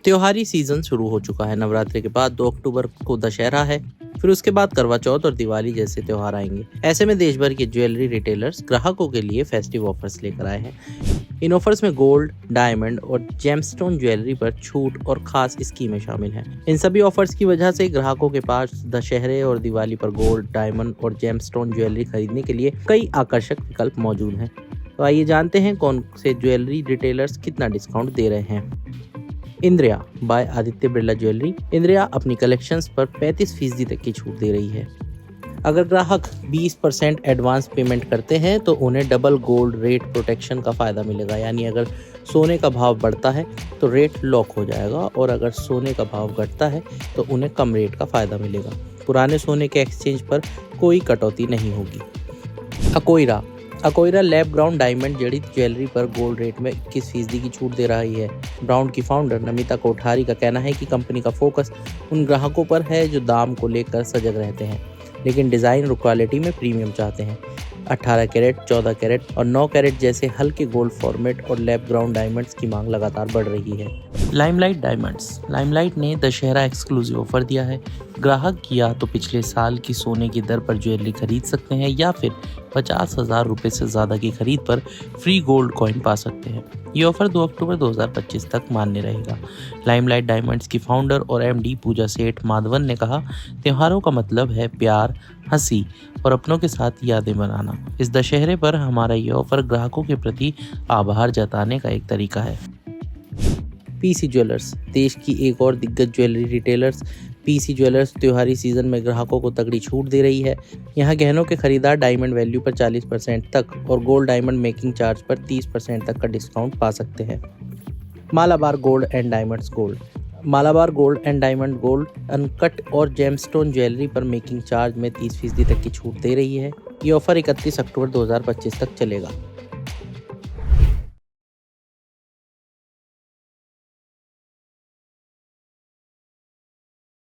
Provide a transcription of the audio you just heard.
त्योहारी सीजन शुरू हो चुका है। नवरात्रि के बाद 2 अक्टूबर को दशहरा है, फिर उसके बाद करवा चौथ और दिवाली जैसे त्योहार आएंगे। ऐसे में देश भर के ज्वेलरी रिटेलर्स ग्राहकों के लिए फेस्टिव ऑफर्स लेकर आए हैं। इन ऑफर्स में गोल्ड, डायमंड और जेमस्टोन ज्वेलरी पर छूट और खास स्कीमें शामिल हैं। इन सभी ऑफर्स की वजह से ग्राहकों के पास दशहरे और दिवाली पर गोल्ड, डायमंड और जेमस्टोन ज्वेलरी खरीदने के लिए कई आकर्षक विकल्प मौजूद हैं। तो आइए जानते हैं कौन से ज्वेलरी रिटेलर्स कितना डिस्काउंट दे रहे हैं। इंद्रिया बाय आदित्य बिरला ज्वेलरी। इंद्रिया अपनी कलेक्शंस पर 35% तक की छूट दे रही है। अगर ग्राहक 20% एडवांस पेमेंट करते हैं तो उन्हें डबल गोल्ड रेट प्रोटेक्शन का फायदा मिलेगा। यानी अगर सोने का भाव बढ़ता है तो रेट लॉक हो जाएगा और अगर सोने का भाव घटता है तो उन्हें कम रेट का फायदा मिलेगा। पुराने सोने के एक्सचेंज पर कोई कटौती नहीं होगी। अकोयरा लैब ग्राउंड डायमंड जड़ित ज्वेलरी पर गोल्ड रेट में 21% की छूट दे रही है। ब्राउन की फाउंडर नमिता कोठारी का कहना है कि कंपनी का फोकस उन ग्राहकों पर है जो दाम को लेकर सजग रहते हैं लेकिन डिज़ाइन और क्वालिटी में प्रीमियम चाहते हैं। 18 कैरेट, 14 कैरेट और 9 कैरेट जैसे हल्के गोल्ड फॉर्मेट और लैब ग्राउंड डायमंड्स की मांग लगातार बढ़ रही है। Limelight diamonds. लाइमलाइट ने दशहरा एक्सक्लूसिव ऑफर दिया है। ग्राहक या तो पिछले साल की सोने की दर पर ज्वेलरी खरीद सकते हैं या फिर 50,000 रुपये से ज़्यादा की खरीद पर फ्री गोल्ड कॉइन पा सकते हैं। ये ऑफर 2 अक्टूबर 2025 तक मान्य रहेगा। लाइमलाइट डायमंड्स की फाउंडर और एमडी पूजा सेठ माधवन ने कहा, त्योहारों का मतलब है प्यार, हंसी और अपनों के साथ यादें बनाना। इस दशहरे पर हमारा ये ऑफर ग्राहकों के प्रति आभार जताने का एक तरीका है। PC jewellers. देश की एक और दिग्गज ज्वेलरी रिटेलर्स पीसी ज्वेलर्स त्योहारी सीजन में ग्राहकों को तगड़ी छूट दे रही है। यहाँ गहनों के खरीदार डायमंड वैल्यू पर 40% तक और गोल्ड डायमंड मेकिंग चार्ज पर 30% तक का डिस्काउंट पा सकते हैं। Malabar gold and diamonds gold. Malabar gold and diamond gold uncut और जेमस्टोन ज्वेलरी पर मेकिंग चार्ज में 30% तक की छूट दे रही है। ये ऑफर 31 अक्टूबर 2025 तक चलेगा।